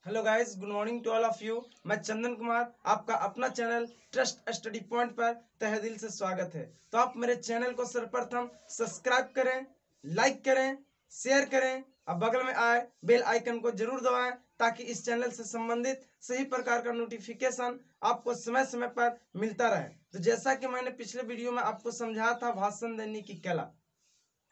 Hello guys, good morning to all of you. मैं चंदन कुमार, आपका अपना चैनल ट्रस्ट स्टडी पॉइंट पर तहे दिल से स्वागत है। तो आप मेरे चैनल को सर्वप्रथम सब्सक्राइब करें, लाइक करें, शेयर करें और बगल में आए बेल आइकन को जरूर दबाएं ताकि इस चैनल से संबंधित सही प्रकार का नोटिफिकेशन आपको समय समय पर मिलता रहे। तो जैसा कि मैंने पिछले वीडियो में आपको समझाया था भाषण देने की कला,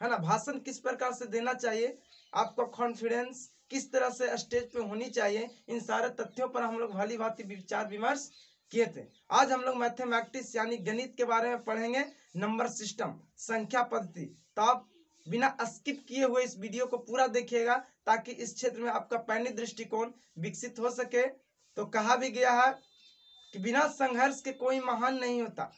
है ना, भाषण किस प्रकार से देना चाहिए, आपका कॉन्फिडेंस किस तरह से स्टेज पे होनी चाहिए, इन सारे तथ्यों पर हम लोग भली भांति विचार विमर्श किए थे। आज हम लोग मैथमेटिक्स यानी गणित के बारे में पढ़ेंगे, नंबर सिस्टम, संख्या पद्धति। तो आप बिना स्किप किए हुए इस वीडियो को पूरा देखिएगा ताकि इस क्षेत्र में आपका पैनी दृष्टिकोण विकसित हो सके। तो कहा भी गया है कि बिना संघर्ष के कोई महान नहीं होता,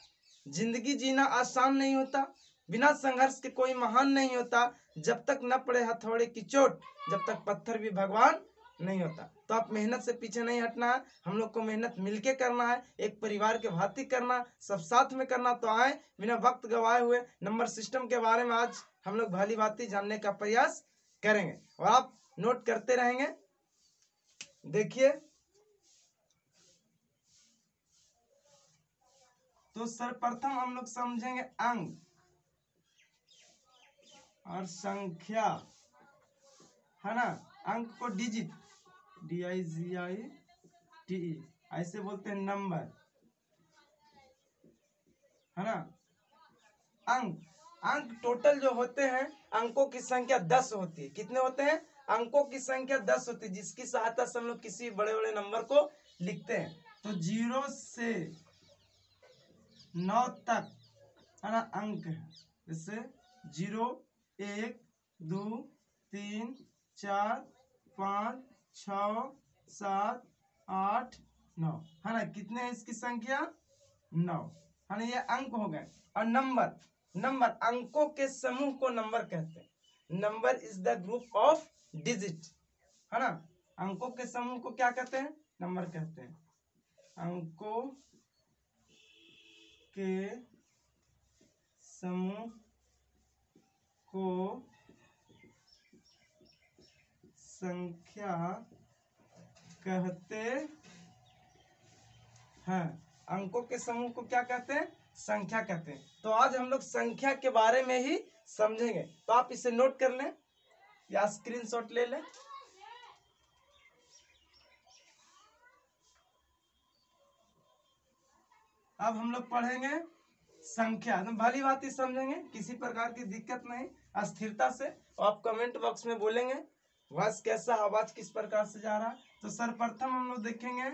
जिंदगी जीना आसान नहीं होता, बिना संघर्ष के कोई महान नहीं होता, जब तक न पड़े हथौड़े की चोट, जब तक पत्थर भी भगवान नहीं होता। तो आप मेहनत से पीछे नहीं हटना है, हम लोग को मेहनत मिलके करना है, एक परिवार के भांति करना, सब साथ में करना। तो आए बिना वक्त गवाए हुए नंबर सिस्टम के बारे में आज हम लोग भली भांति जानने का प्रयास करेंगे और आप नोट करते रहेंगे। देखिए, तो सर्वप्रथम हम लोग समझेंगे अंक और संख्या, है ना। अंक को डिजिट, DIGIT ऐसे बोलते हैं, नंबर, है ना। अंक अंक टोटल जो होते हैं, अंकों की संख्या 10 होती है। कितने होते हैं? अंकों की संख्या 10 होती है, जिसकी सहायता से हम लोग किसी बड़े बड़े नंबर को लिखते हैं। तो 0 से 9 तक, है ना, अंक है। जैसे 0, 1, 2, 3, 4, 5, 6, 7, 8, 9, है ना। कितने हैं इसकी संख्या? 9, है ना। ये अंक हो गए। और नंबर, नंबर अंकों के समूह को नंबर कहते हैं। Number is the group of digit, है ना। अंकों के समूह को क्या कहते हैं? नंबर कहते हैं। अंकों के समूह को संख्या कहते हैं। अंकों के समूह को क्या कहते हैं? संख्या कहते हैं। तो आज हम लोग संख्या के बारे में ही समझेंगे। तो आप इसे नोट कर लें या स्क्रीनशॉट ले लें। अब हम लोग पढ़ेंगे संख्या, तो भली बात ही समझेंगे, किसी प्रकार की दिक्कत नहीं, अस्थिरता से। और आप कमेंट बॉक्स में बोलेंगे वॉइस कैसा, आवाज किस प्रकार से जा रहा है। तो सर्वप्रथम हम लोग देखेंगे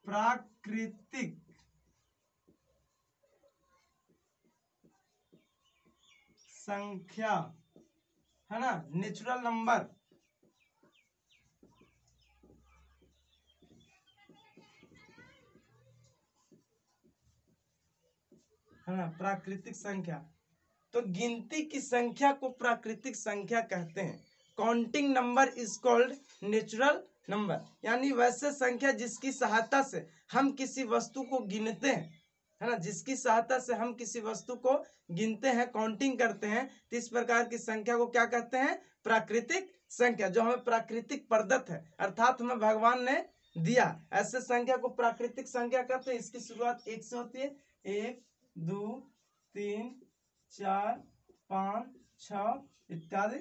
प्राकृतिक संख्या, है ना, नेचुरल नंबर, है ना, प्राकृतिक संख्या। तो गिनती की संख्या को प्राकृतिक संख्या कहते हैं। Counting number is called natural number, यानी वैसे संख्या जिसकी सहायता से हम किसी वस्तु को गिनते हैं, है ना, जिसकी सहायता से हम किसी वस्तु को गिनते हैं, काउंटिंग करते हैं। तो इस प्रकार की संख्या को क्या कहते हैं? प्राकृतिक संख्या, जो हमें प्राकृतिक प्रदत्त है, अर्थात हमें भगवान ने दिया। ऐसे संख्या को प्राकृतिक संख्या कहते हैं। इसकी शुरुआत 1 से होती है। 1, 2, 3, 4, 5, 6 इत्यादि,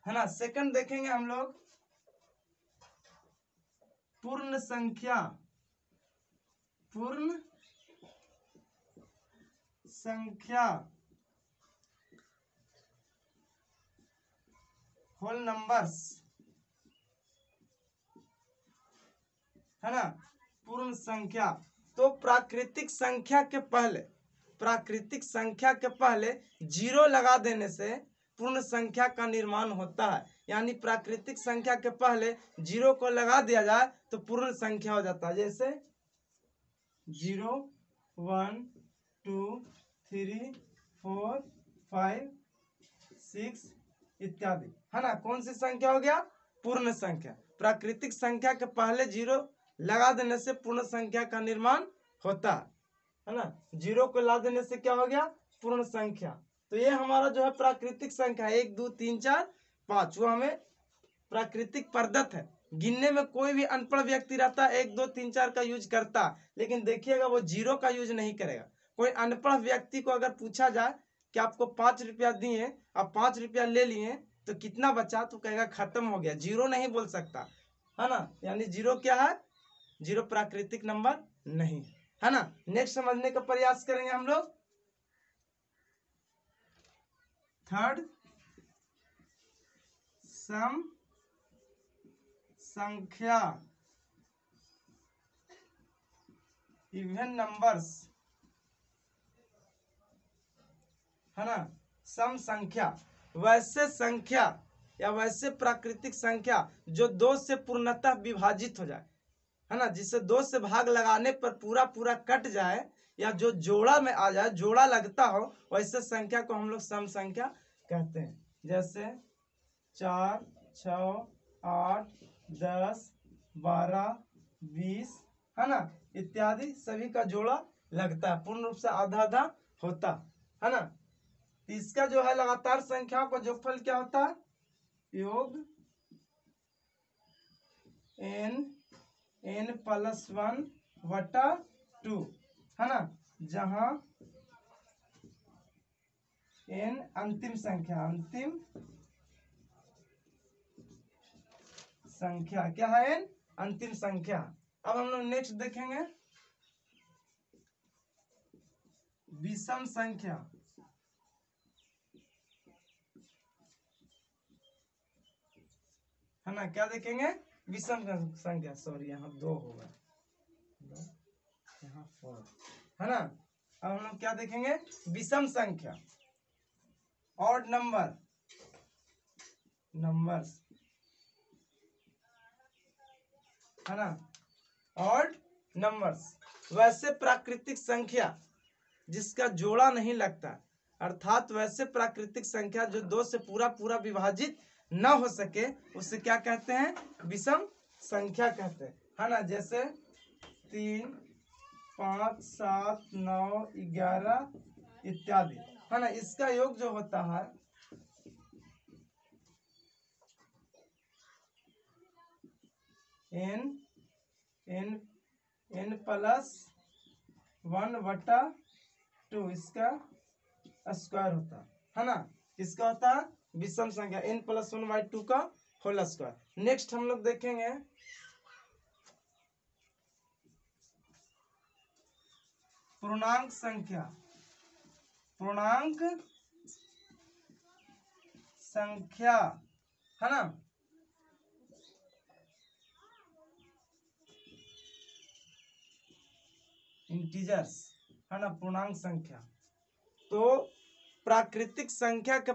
है ना। सेकंड देखेंगे हम लोग पूर्ण संख्या, पूर्ण संख्या, होल नंबर्स, है ना, पूर्ण संख्या। तो प्राकृतिक संख्या के पहले, प्राकृतिक संख्या के पहले 0 लगा देने से पूर्ण संख्या का निर्माण होता है। यानी प्राकृतिक संख्या के पहले 0 को लगा दिया जाए तो पूर्ण संख्या हो जाता है। जैसे 0, 1, 2, 3, 4, 5, 6 इत्यादि, है ना। कौन सी संख्या हो गया? पूर्ण संख्या। प्राकृतिक संख्या के पहले 0 लगा देने से पूर्ण संख्या का निर्माण होता है ना। 0 को ला देने से क्या हो गया? पूर्ण संख्या। तो ये हमारा जो है प्राकृतिक संख्या 1, 2, 3, 4, 5, वो हमें प्राकृतिक प्रदत्त है। गिनने में कोई भी अनपढ़ व्यक्ति रहता है 1 2 3 4 का यूज करता, लेकिन देखिएगा वो 0 का यूज नहीं करेगा। कोई अनपढ़ व्यक्ति को अगर पूछा जाए कि आपको 5 रुपया दिए, आप 5 रुपया ले लिए तो कितना बचा, तो कहेगा खत्म हो गया, 0 नहीं बोल सकता, है ना। यानी 0 क्या है, 0 प्राकृतिक नंबर नहीं, है ना। नेक्स्ट समझने का प्रयास करेंगे हम लोग। थर्ड, सम संख्या, इवन नंबर्स, है ना। सम संख्या वैसे संख्या या वैसे प्राकृतिक संख्या जो 2 से पूर्णतः विभाजित हो जाए, है ना, जिससे 2 से भाग लगाने पर पूरा पूरा कट जाए, या जो जोड़ा में आ जाए, जोड़ा लगता हो, वैसे संख्या को हम लोग सम संख्या कहते हैं। जैसे 4 6 8 10 12 20, है ना, इत्यादि सभी का जोड़ा लगता है, पूर्ण रूप से आधा आधा होता है ना। इसका जो है लगातार संख्याओं का जोगफल क्या होता है, योग n +1 बटा 2, है ना, जहां n अंतिम संख्या क्या है, n अंतिम संख्या। अब हम लोग नेक्स्ट देखेंगे विषम संख्या, है ना। क्या देखेंगे, विषम संख्या, सॉरी यहाँ 2 होगा, यहाँ 4, है ना। अब हम लोग क्या देखेंगे, विषम संख्या, ऑड नंबर्स, है ना, ऑड नंबर्स। वैसे प्राकृतिक संख्या जिसका जोड़ा नहीं लगता, अर्थात वैसे प्राकृतिक संख्या जो 2 से पूरा पूरा विभाजित न हो सके, उसे क्या कहते हैं, विषम संख्या कहते हैं, है ना। जैसे 3 5 7 9 11 इत्यादि, है ना। इसका योग जो होता है n +1 बटा 2, इसका स्क्वायर होता है ना। किसका होता है, विषम संख्या n +1 बाई 2 का होल स्क्वायर। नेक्स्ट हम लोग देखेंगे पूर्णांक संख्या, है ना। इंटीजर्स, है ना, पूर्णांक संख्या। तो प्राकृतिक संख्या के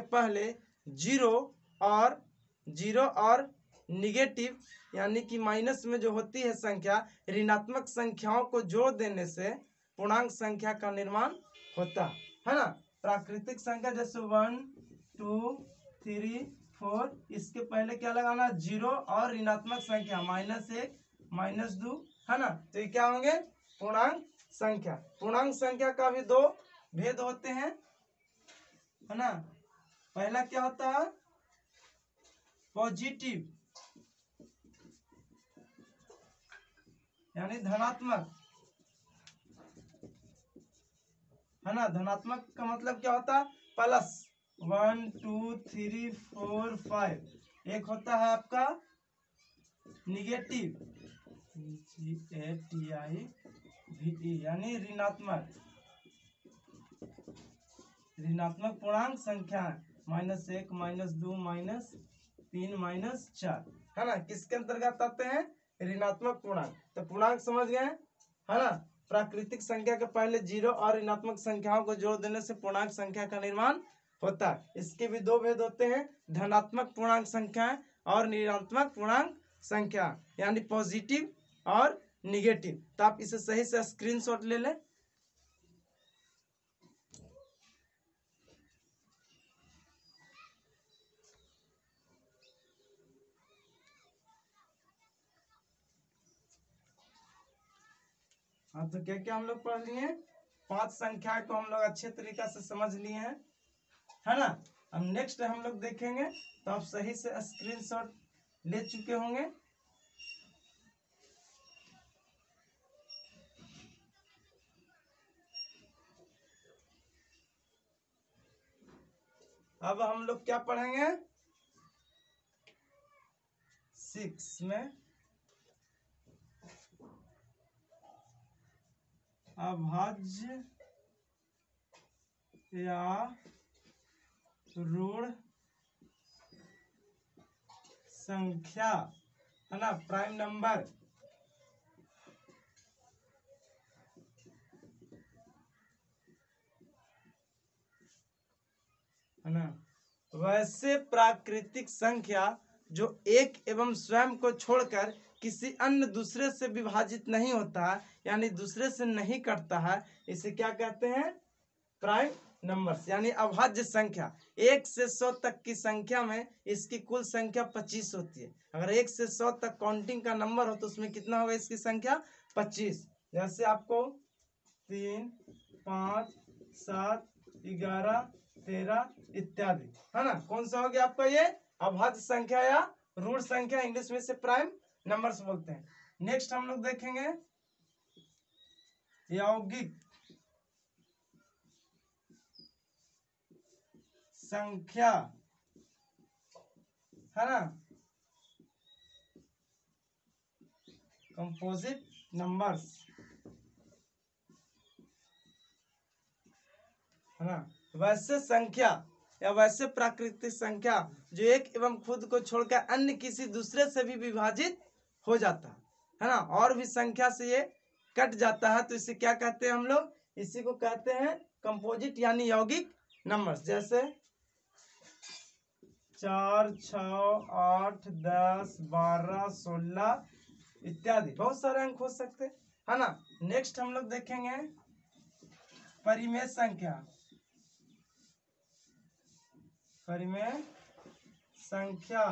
पहले जीरो और निगेटिव यानी कि माइनस में जो होती है संख्या, ऋणात्मक संख्याओं को जोड़ देने से पूर्णांक संख्या का निर्माण होता है ना। प्राकृतिक संख्या जैसे 1 2 3 4, इसके पहले क्या लगाना, 0 और ऋणात्मक संख्या -1 -2, है ना। तो ये क्या होंगे, पूर्णांक संख्या। पूर्णांक संख्या का भी 2 भेद होते हैं, है ना। पहला क्या होता है, पॉजिटिव यानी धनात्मक, है ना। धनात्मक का मतलब क्या होता है, +1 2 3 4 5। एक होता है आपका निगेटिव यानी ऋणात्मक पूर्णांक संख्या, -1 -2 -3 -4, है ना। किसके अंतर्गत आते हैं, ऋणात्मक पूर्णांक। तो पूर्णांक समझ गए, है ना। प्राकृतिक संख्या के पहले 0 और ऋणात्मक संख्याओं को जोड़ देने से पूर्णांक संख्या का निर्माण होता है। इसके भी 2 भेद होते हैं, धनात्मक पूर्णांक संख्याएं और ऋणात्मक पूर्णांक संख्या, यानी पॉजिटिव और निगेटिव। तो आप इसे सही से स्क्रीनशॉट ले लें। हाँ, तो क्या क्या हम लोग पढ़ लिए, 5 संख्या को हम लोग अच्छे तरीका से समझ लिए हैं, है ना। अब नेक्स्ट हम लोग देखेंगे तो आप सही से स्क्रीनशॉट ले चुके होंगे। अब हम लोग क्या पढ़ेंगे 6 में अभाज्य या ऋण संख्या है ना, प्राइम नंबर है ना, वैसे प्राकृतिक संख्या जो एक एवं स्वयं को छोड़कर किसी अन्य दूसरे से विभाजित नहीं होता है, यानी दूसरे से नहीं कटता है, इसे क्या कहते हैं प्राइम नंबर्स, यानी अभाज्य संख्या। 1 से 100 तक की संख्या में इसकी कुल संख्या 25 होती है। अगर 1 से 100 तक काउंटिंग का नंबर हो तो उसमें कितना होगा इसकी संख्या 25। जैसे आपको 3, 5, 7, 11, 13 इत्यादि है ना, कौन सा हो गया आपका ये अभाज्य संख्या या ऋण संख्या, इंग्लिश में से प्राइम नंबर्स बोलते हैं। नेक्स्ट हम लोग देखेंगे यौगिक संख्या है ना, कंपोजिट नंबर्स है ना, वैसे संख्या या वैसे प्राकृतिक संख्या जो एक एवं खुद को छोड़कर अन्य किसी दूसरे से भी विभाजित हो जाता है ना, और भी संख्या से ये कट जाता है, तो इसे क्या कहते हैं हम लोग, इसी को कहते हैं कंपोजिट यानी यौगिक नंबर्स। जैसे 4, 6, 8, 10, 12, 16 इत्यादि बहुत सारे अंक हो सकते है ना। नेक्स्ट हम लोग देखेंगे परिमेय संख्या। परिमेय संख्या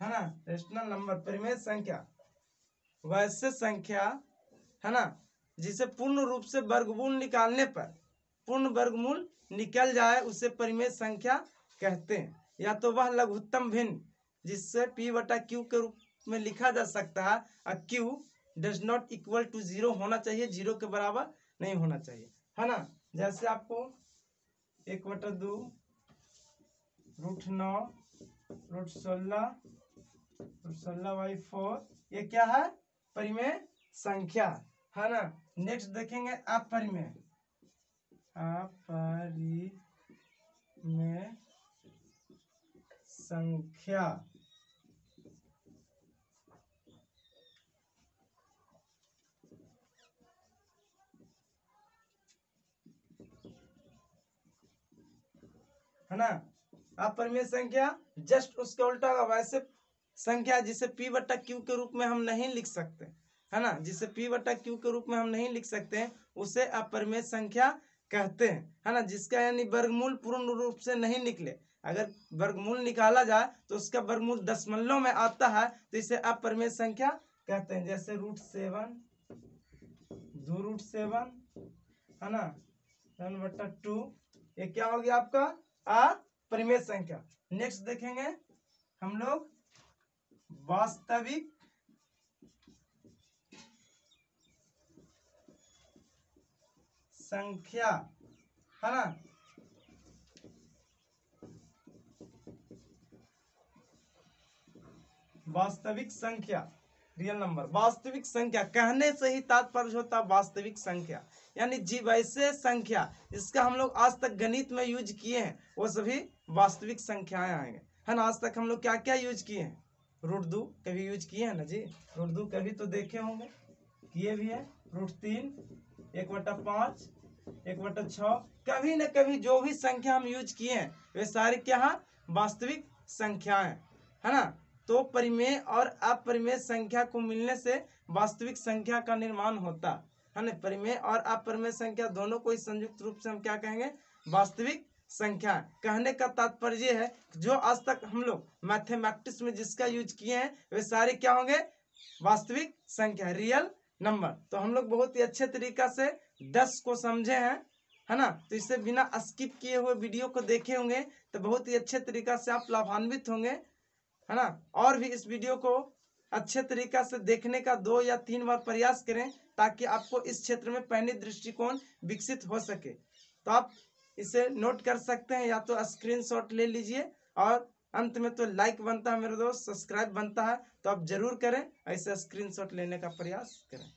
है ना, रेशनल नंबर। परिमेय संख्या वैसे संख्या है ना जिसे पूर्ण रूप से वर्गमूल निकालने पर पूर्ण वर्गमूल निकल जाए उसे परिमेय संख्या कहते हैं। या तो वह लघुत्तम भिन्न जिससे p/q के रूप में लिखा जा सकता है, और q does not equal to 0 होना चाहिए, 0 के बराबर नहीं होना चाहिए है ना। जैसे आपको 1/2 √9 √16 ये क्या है परिमेय संख्या है ना। नेक्स्ट देखेंगे अपरिमेय संख्या है ना। अपरिमेय संख्या जस्ट उसका उल्टा होगा, वैसे संख्या जिसे p/q के रूप में हम नहीं लिख सकते है ना, जिसे p/q के रूप में हम नहीं लिख सकते हैं उसे अपरिमेय संख्या कहते हैं है ना, जिसका यानी वर्गमूल पूर्ण रूप से नहीं निकले। अगर वर्गमूल निकाला जाए तो उसका वर्गमूल दशमलव में आता है तो इसे अपरिमेय संख्या कहते हैं। जैसे √7 2√7 है ना 1/2 ये क्या हो गया आपका अपरिमेय संख्या। नेक्स्ट देखेंगे हम लोग वास्तविक संख्या है ना। वास्तविक संख्या रियल नंबर। वास्तविक संख्या कहने से ही तात्पर्य होता है वास्तविक संख्या, यानी जी वैसे संख्या जिसका हम लोग आज तक गणित में यूज किए हैं वो सभी वास्तविक संख्याएं आएंगे है ना। आज तक हम लोग क्या क्या यूज किए हैं, √2 कभी यूज किए हैं ना जी, √2 कभी तो देखे होंगे, किए भी है, √3 1/5 1/6 कभी न कभी जो भी संख्या हम यूज किए हैं वे सारे क्या है वास्तविक संख्याएं है ना। तो परिमेय और अपरिमेय संख्या को मिलने से वास्तविक संख्या का निर्माण होता है ना। परिमेय और अपरिमेय संख्या दोनों को संयुक्त रूप से हम क्या कहेंगे वास्तविक संख्या। कहने का तात्पर्य है जो आज तक हम लोग मैथमेटिक्स में जिसका यूज किए हैं वे सारे क्या होंगे वास्तविक संख्या, रियल नंबर। तो हम लोग बहुत ही अच्छे तरीका से 10 को समझे हैं, है ना। तो इसे बिना स्किप किए हुए वीडियो को देखे होंगे तो बहुत ही अच्छे तरीका से आप लाभान्वित होंगे, है ना। और भी इस वीडियो को अच्छे तरीका से देखने का 2 या 3 बार प्रयास करें ताकि आपको इस क्षेत्र में पैनी दृष्टिकोण विकसित हो सके। तो आप इसे नोट कर सकते हैं, या तो स्क्रीनशॉट ले लीजिए, और अंत में तो लाइक बनता है मेरे दोस्त, सब्सक्राइब बनता है, तो आप जरूर करें, ऐसे स्क्रीनशॉट लेने का प्रयास करें।